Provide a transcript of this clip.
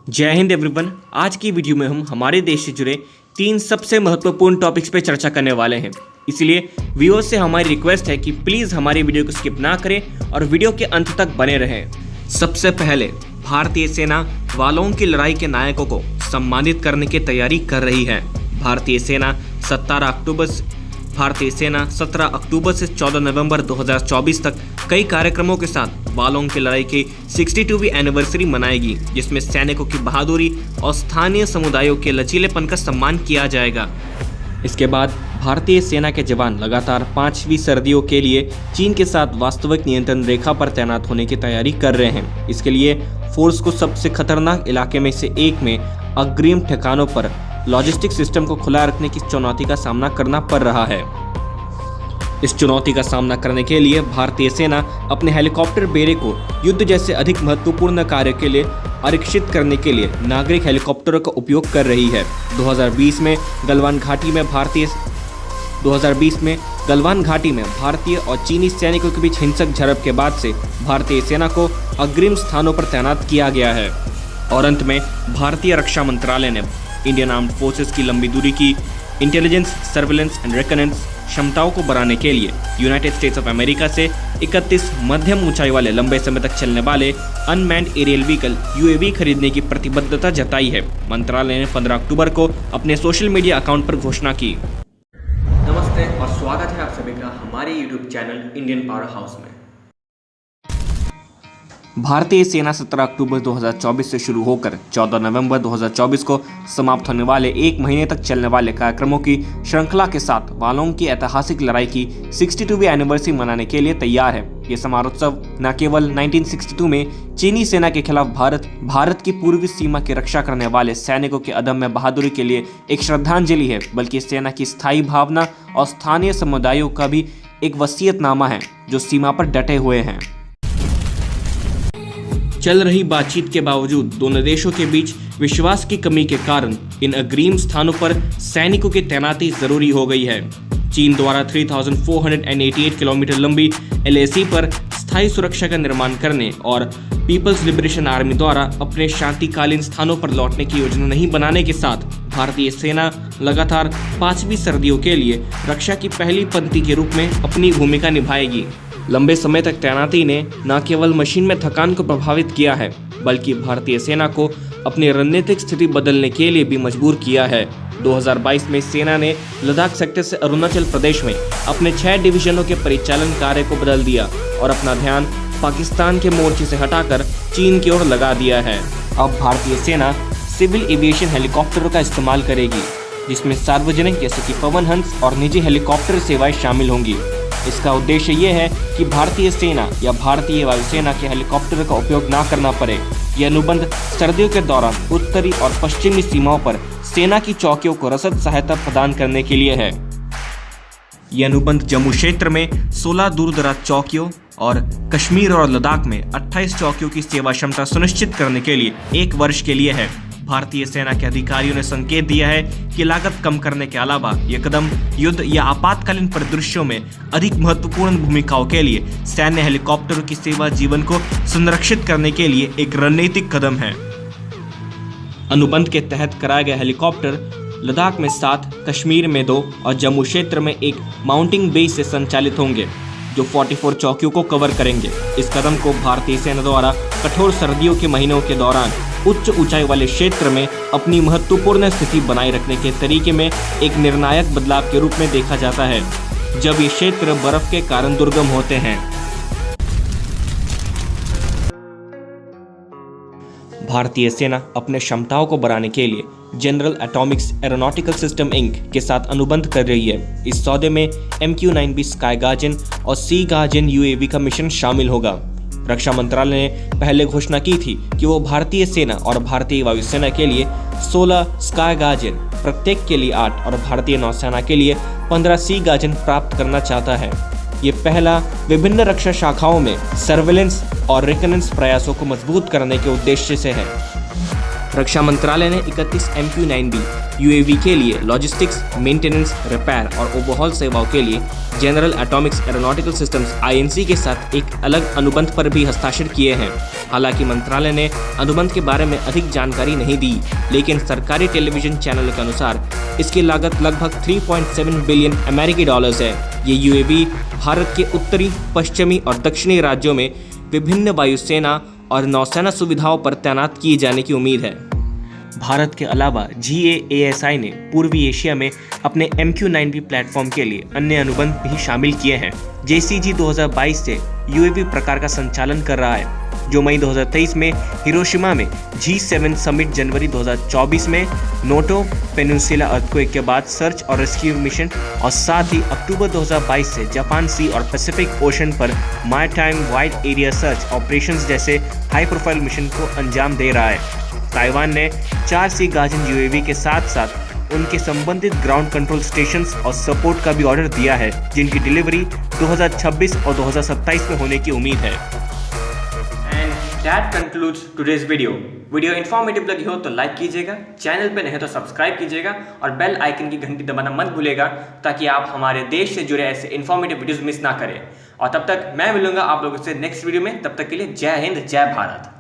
जय हिंद एवरीवन। आज की वीडियो में हम हमारे देश से जुड़े 3 सबसे महत्वपूर्ण टॉपिक्स पे चर्चा करने वाले हैं। इसलिए व्यूअर्स से हमारी रिक्वेस्ट है कि प्लीज़ हमारी वीडियो को स्किप ना करें और वीडियो के अंत तक बने रहें। सबसे पहले भारतीय सेना वालों की लड़ाई के नायकों को सम्मानित करने की तैयारी कर रही है। भारतीय सेना 17 अक्टूबर से 14 नवंबर 2024 तक कई कार्यक्रमों के साथ वालों की लड़ाई की 62वीं एनिवर्सरी मनाएगी, जिसमें सैनिकों की बहादुरी और स्थानीय समुदायों के लचीलेपन का सम्मान किया जाएगा। इसके बाद भारतीय सेना के जवान लगातार 5वीं सर्दियों के लिए चीन के साथ वास्तविक नियंत्रण रेखा पर तैनात होने की तैयारी कर रहे हैं। इसके लिए फोर्स को सबसे खतरनाक इलाके में से एक में अग्रिम ठिकानों पर लॉजिस्टिक सिस्टम को खुला रखने की चुनौती का सामना करना पड़ रहा है। इस चुनौती का सामना करने के लिए भारतीय सेना अपने हेलीकॉप्टर बेड़े को युद्ध जैसे अधिक महत्वपूर्ण कार्य के लिए आरक्षित करने के लिए नागरिक हेलीकॉप्टरों का उपयोग कर रही है। 2020 में गलवान घाटी में भारतीय और चीनी सैनिकों के बीच हिंसक झड़प के बाद से भारतीय सेना को अग्रिम स्थानों पर तैनात किया गया है। और अंत में भारतीय रक्षा मंत्रालय ने इंडियन आर्म्ड फोर्सेस की लंबी दूरी की इंटेलिजेंस, सर्विलेंस एंड रिकनेंस क्षमताओं को बढ़ाने के लिए यूनाइटेड स्टेट्स ऑफ अमेरिका से 31 मध्यम ऊंचाई वाले लंबे समय तक चलने वाले अनमैन्ड एरियल व्हीकल UAV खरीदने की प्रतिबद्धता जताई है। मंत्रालय ने 15 अक्टूबर को अपने सोशल मीडिया अकाउंट पर घोषणा की। नमस्ते और स्वागत है आप सभी का हमारे YouTube channel Indian power house में। भारतीय सेना 17 अक्टूबर 2024 से शुरू होकर 14 नवंबर 2024 को समाप्त होने वाले 1 महीने तक चलने वाले कार्यक्रमों की श्रृंखला के साथ वालों की ऐतिहासिक लड़ाई की 62वीं एनिवर्सरी मनाने के लिए तैयार है। ये समारोत्सव न केवल 1962 में चीनी सेना के खिलाफ भारत की पूर्वी सीमा की रक्षा करने वाले सैनिकों के अदम्य बहादुरी के लिए एक श्रद्धांजलि है, बल्कि सेना की स्थायी भावना और स्थानीय समुदायों का भी एक वसीयतनामा है जो सीमा पर डटे हुए हैं। चल रही बातचीत के बावजूद दोनों देशों के बीच विश्वास की कमी के कारण इन अग्रिम स्थानों पर सैनिकों की तैनाती जरूरी हो गई है। चीन द्वारा 3488 किलोमीटर लंबी LAC पर स्थायी सुरक्षा का निर्माण करने और पीपल्स लिबरेशन आर्मी द्वारा अपने शांतिकालीन स्थानों पर लौटने की योजना नहीं बनाने के साथ भारतीय सेना लगातार 5वीं सर्दियों के लिए रक्षा की पहली पंक्ति के रूप में अपनी भूमिका निभाएगी। लंबे समय तक तैनाती ने न केवल मशीन में थकान को प्रभावित किया है, बल्कि भारतीय सेना को अपनी रणनीतिक स्थिति बदलने के लिए भी मजबूर किया है। 2022 में सेना ने लद्दाख सेक्टर से अरुणाचल प्रदेश में अपने 6 डिवीजनों के परिचालन कार्य को बदल दिया और अपना ध्यान पाकिस्तान के मोर्चे से हटाकर चीन की ओर लगा दिया है। अब भारतीय सेना सिविल एविएशन हेलीकॉप्टरों का इस्तेमाल करेगी, जिसमें सार्वजनिक जैसे कि पवन हंस और निजी हेलीकॉप्टर सेवाएं शामिल होंगी। इसका उद्देश्य ये है कि भारतीय सेना या भारतीय वायुसेना के हेलीकॉप्टर का उपयोग ना करना पड़े। यह अनुबंध सर्दियों के दौरान उत्तरी और पश्चिमी सीमाओं पर सेना की चौकियों को रसद सहायता प्रदान करने के लिए है। यह अनुबंध जम्मू क्षेत्र में 16 दूरदराज चौकियों और कश्मीर और लद्दाख में 28 चौकियों की सेवा क्षमता सुनिश्चित करने के लिए 1 वर्ष के लिए है। भारतीय सेना के अधिकारियों ने संकेत दिया है कि लागत कम करने के अलावा यह कदम युद्ध या आपातकालीन परिदृश्यों में अधिक महत्वपूर्ण भूमिकाओं के लिए सैन्य हेलीकॉप्टरों की सेवा जीवन को संरक्षित करने के लिए एक रणनीतिक कदम है। अनुबंध के तहत कराए गए हेलीकॉप्टर लद्दाख में 7, कश्मीर में 2 और जम्मू क्षेत्र में एक माउंटिंग बेस से संचालित होंगे, जो 44 चौकियों को कवर करेंगे। इस कदम को भारतीय सेना द्वारा कठोर सर्दियों के महीनों के दौरान उच्च ऊंचाई वाले क्षेत्र में अपनी महत्वपूर्ण स्थिति बनाए रखने के तरीके में एक निर्णायक बदलाव के रूप में देखा जाता है, जब ये क्षेत्र बर्फ के कारण दुर्गम होते हैं। भारतीय सेना अपने क्षमताओं को बढ़ाने के लिए General Atomics Aeronautical System Inc के साथ अनुबंध कर रही है। इस सौदे में MQ-9B स्काई गार्जियन और सी गार्जियन UAV का मिशन शामिल होगा। रक्षा मंत्रालय ने पहले घोषणा की थी कि वो भारतीय सेना और भारतीय वायुसेना के लिए 16 स्काई गार्जियन, प्रत्येक के लिए 8 और भारतीय नौसेना के लिए 15 सी गार्जियन प्राप्त करना चाहता है। ये पहला विभिन्न रक्षा शाखाओं में सर्विलेंस और रिकनेंस प्रयासों को मजबूत करने के उद्देश्य से है। रक्षा मंत्रालय ने 31 MQ-9B UAV के लिए लॉजिस्टिक्स, मेंटेनेंस, रिपेयर और ओवरहॉल सेवाओं के लिए General Atomics aeronautical systems INC के साथ एक अलग अनुबंध पर भी हस्ताक्षर किए हैं। हालांकि मंत्रालय ने अनुबंध के बारे में अधिक जानकारी नहीं दी, लेकिन सरकारी टेलीविजन चैनल के अनुसार इसकी लागत लगभग 3.7 बिलियन अमेरिकी डॉलर्स है। ये यूएवी भारत के उत्तरी, पश्चिमी और दक्षिणी राज्यों में विभिन्न वायुसेना और नौसेना सुविधाओं पर तैनात किए जाने की उम्मीद है। भारत के अलावा GAASI ने पूर्वी एशिया में अपने MQ-9B प्लेटफॉर्म के लिए अन्य अनुबंध भी शामिल किए हैं। JCG 2022 से UAV प्रकार का संचालन कर रहा है, जो मई 2023 में हिरोशिमा में G7 समिट, जनवरी 2024 में नोटो पेनिनसुला अर्थक्वेक के बाद सर्च और रेस्क्यू मिशन और साथ ही अक्टूबर 2022 से जापान सी और पैसिफिक ओशन पर maritime wide area search operations जैसे हाई प्रोफाइल मिशन को अंजाम दे रहा है। ताइवान ने 4 सी गार्जन UAV के साथ साथ उनके संबंधित ग्राउंड कंट्रोल स्टेशंस और सपोर्ट का भी ऑर्डर दिया है, जिनकी डिलीवरी 2026 और 2027 में होने की उम्मीद है। And that concludes today's video. Video informative लगी हो तो लाइक कीजिएगा, चैनल पे नहीं तो सब्सक्राइब कीजिएगा और बेल आइकन की घंटी दबाना मत भूलिएगा, ताकि आप हमारे देश से जुड़े ऐसे इन्फॉर्मेटिव वीडियोस मिस ना करें। और तब तक मैं मिलूंगा आप लोगों से नेक्स्ट वीडियो में। तब तक के लिए जय हिंद, जय भारत।